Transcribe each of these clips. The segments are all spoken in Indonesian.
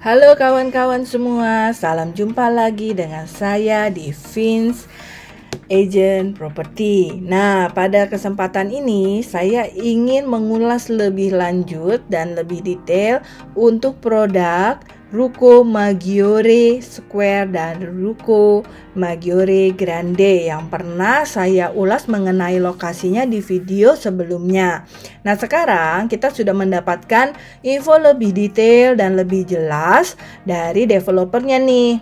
Halo kawan-kawan semua, salam jumpa lagi dengan saya di Vince Agent Property. Nah, pada kesempatan ini saya ingin mengulas lebih lanjut dan lebih detail untuk produk Ruko Maggiore Square dan Ruko Maggiore Grande yang pernah saya ulas mengenai lokasinya di video sebelumnya. Nah, sekarang kita sudah mendapatkan info lebih detail dan lebih jelas dari developernya nih.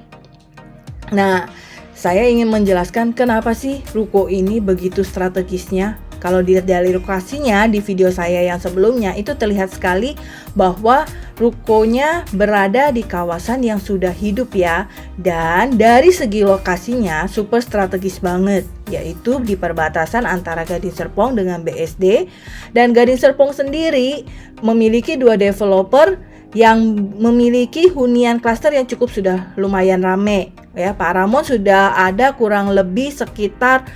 Nah, saya ingin menjelaskan kenapa sih ruko ini begitu strategisnya. Kalau dilihat dari lokasinya di video saya yang sebelumnya itu terlihat sekali bahwa rukonya berada di kawasan yang sudah hidup ya. Dan dari segi lokasinya super strategis banget, yaitu di perbatasan antara Gading Serpong dengan BSD. Dan Gading Serpong sendiri memiliki dua developer yang memiliki hunian klaster yang cukup sudah lumayan rame ya. Pak Ramon sudah ada kurang lebih sekitar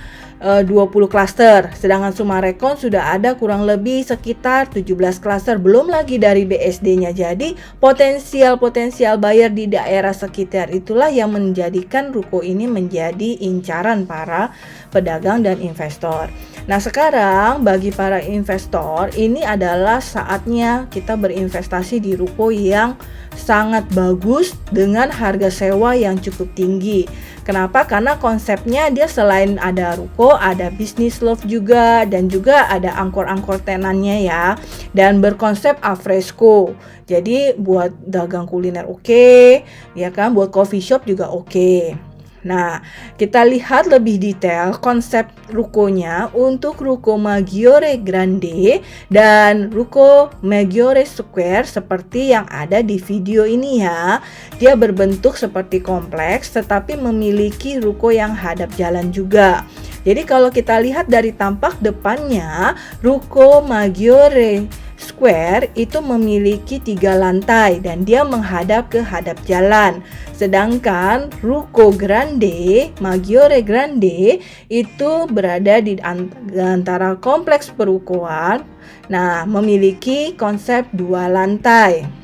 20 klaster, sedangkan Sumarekon sudah ada kurang lebih sekitar 17 klaster, belum lagi dari BSD-nya. Jadi potensial buyer di daerah sekitar itulah yang menjadikan ruko ini menjadi incaran para pedagang dan investor. Nah, sekarang bagi para investor ini adalah saatnya kita berinvestasi di ruko yang sangat bagus dengan harga sewa yang cukup tinggi. Kenapa? Karena konsepnya dia selain ada ruko, ada bisnis love juga, dan juga ada angkor-angkor tenannya ya, dan berkonsep alfresco. Jadi buat dagang kuliner oke, ya kan, buat coffee shop juga oke. Nah, kita lihat lebih detail konsep rukonya untuk Ruko Maggiore Grande dan Ruko Maggiore Square seperti yang ada di video ini ya. Dia berbentuk seperti kompleks tetapi memiliki ruko yang hadap jalan juga. Jadi kalau kita lihat dari tampak depannya, Ruko Maggiore Square itu memiliki 3 lantai dan dia menghadap ke hadap jalan. Sedangkan Ruko Maggiore Grande itu berada di antara kompleks perukoan. Nah, memiliki konsep 2 lantai.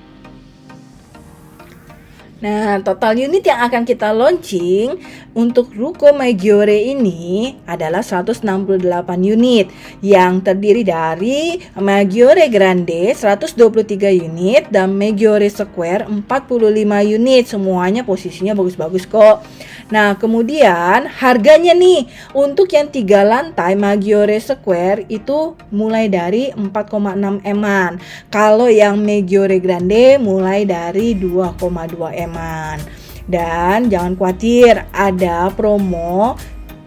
Nah, total unit yang akan kita launching untuk Ruko Maggiore ini adalah 168 unit yang terdiri dari Maggiore Grande 123 unit dan Maggiore Square 45 unit. Semuanya posisinya bagus-bagus kok. Nah, kemudian harganya nih untuk yang 3 lantai Maggiore Square itu mulai dari 4,6 M-an. Kalau yang Maggiore Grande mulai dari 2,2 M-an. Dan jangan khawatir, ada promo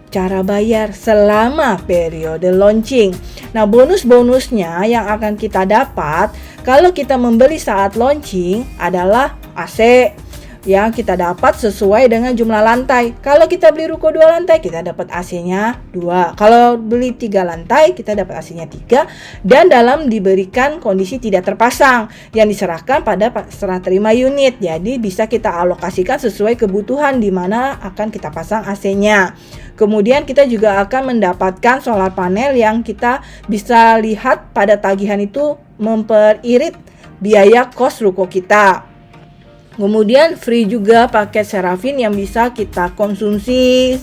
cara bayar selama periode launching. Nah, bonus-bonusnya yang akan kita dapat kalau kita membeli saat launching adalah AC yang kita dapat sesuai dengan jumlah lantai. Kalau kita beli ruko 2 lantai, kita dapat AC-nya 2. Kalau beli 3 lantai, kita dapat AC-nya 3. Dan dalam diberikan kondisi tidak terpasang yang diserahkan pada serah terima unit. Jadi bisa kita alokasikan sesuai kebutuhan di mana akan kita pasang AC-nya. Kemudian kita juga akan mendapatkan solar panel yang kita bisa lihat pada tagihan itu memperirit biaya kos ruko kita. Kemudian free juga paket Serafin yang bisa kita konsumsi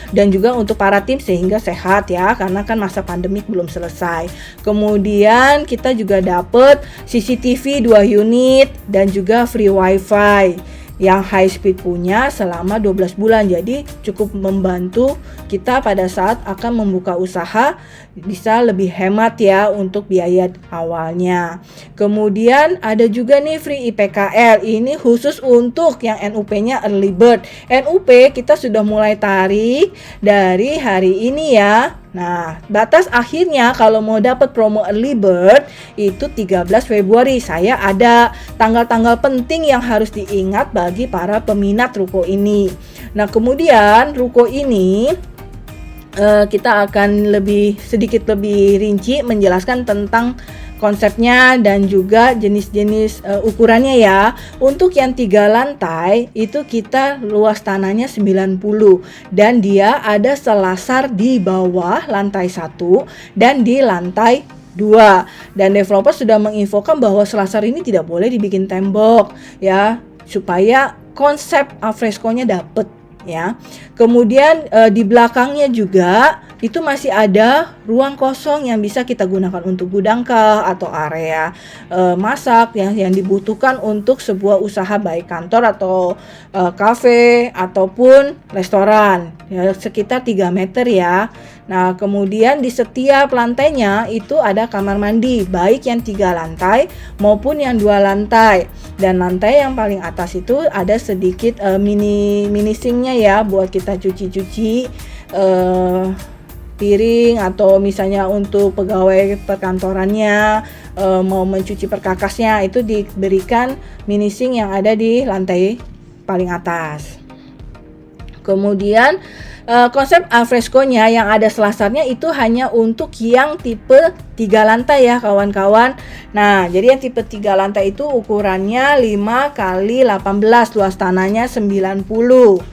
dan juga untuk para tim sehingga sehat ya, karena kan masa pandemik belum selesai. Kemudian kita juga dapat CCTV 2 unit dan juga free wifi yang high speed punya selama 12 bulan. Jadi cukup membantu kita pada saat akan membuka usaha, bisa lebih hemat ya untuk biaya awalnya. Kemudian ada juga nih free IPKL. Ini khusus untuk yang NUP-nya early bird. NUP kita sudah mulai tarik dari hari ini ya. Nah, batas akhirnya kalau mau dapat promo early bird itu 13 Februari. Saya ada tanggal-tanggal penting yang harus diingat bagi para peminat ruko ini. Nah, kemudian ruko ini kita akan sedikit lebih rinci menjelaskan tentang konsepnya dan juga jenis-jenis ukurannya ya. Untuk yang 3 lantai itu kita luas tanahnya 90 dan dia ada selasar di bawah lantai 1 dan di lantai 2. Dan developer sudah menginfokan bahwa selasar ini tidak boleh dibikin tembok ya. supaya konsep alfresconya dapet ya. Kemudian di belakangnya juga itu masih ada ruang kosong yang bisa kita gunakan untuk gudang kah atau area masak yang dibutuhkan untuk sebuah usaha baik kantor atau kafe ataupun restoran ya, sekitar 3 meter ya. Nah, kemudian di setiap lantainya itu ada kamar mandi, baik yang 3 lantai maupun yang 2 lantai. Dan lantai yang paling atas itu ada sedikit mini sinknya ya, buat kita cuci-cuci piring, atau misalnya untuk pegawai perkantorannya mau mencuci perkakasnya, itu diberikan mini sink yang ada di lantai paling atas. Kemudian konsep alfresconya yang ada selasarnya itu hanya untuk yang tipe 3 lantai ya kawan-kawan. Nah, jadi yang tipe 3 lantai itu ukurannya 5 kali 18, luas tanahnya 90.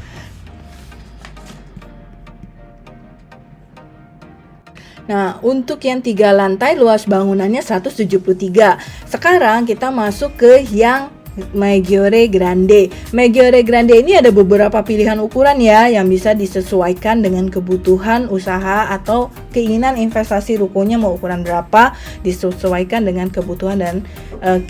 Nah, untuk yang 3 lantai luas bangunannya 173. Sekarang kita masuk ke yang Maggiore Grande. Maggiore Grande ini ada beberapa pilihan ukuran ya yang bisa disesuaikan dengan kebutuhan usaha atau keinginan investasi rukonya mau ukuran berapa, disesuaikan dengan kebutuhan dan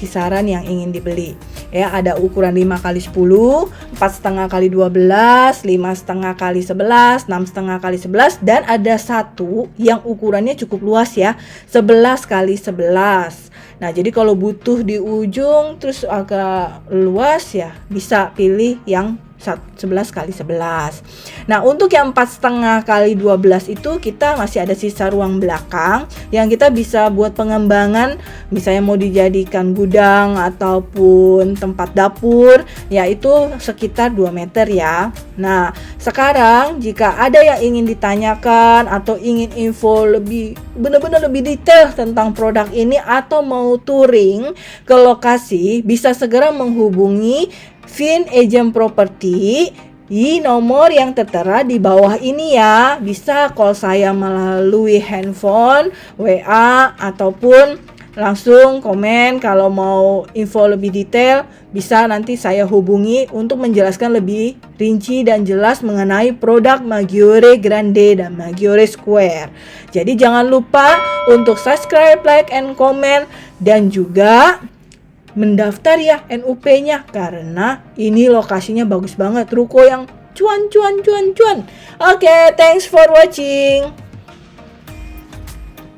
kisaran yang ingin dibeli. Ya, ada ukuran 5 kali 10, 4,5 kali 12, 5,5 kali 11, 6,5 kali 11, dan ada satu yang ukurannya cukup luas ya, 11 kali 11. Nah, jadi kalau butuh di ujung terus agak luas ya, bisa pilih yang 11 kali 11. Nah, untuk yang 4,5 kali 12 itu kita masih ada sisa ruang belakang yang kita bisa buat pengembangan, misalnya mau dijadikan gudang ataupun tempat dapur, yaitu sekitar 2 meter ya. Nah, sekarang jika ada yang ingin ditanyakan atau ingin info lebih benar-benar lebih detail tentang produk ini atau mau touring ke lokasi, bisa segera menghubungi Fin Agent Property di nomor yang tertera di bawah ini ya. Bisa call saya melalui handphone, WA, ataupun langsung komen kalau mau info lebih detail. Bisa nanti saya hubungi untuk menjelaskan lebih rinci dan jelas mengenai produk Maggiore Grande dan Maggiore Square. Jadi jangan lupa untuk subscribe, like, and comment, dan juga mendaftar ya NUP-nya, karena ini lokasinya bagus banget, ruko yang cuan. Oke, thanks for watching.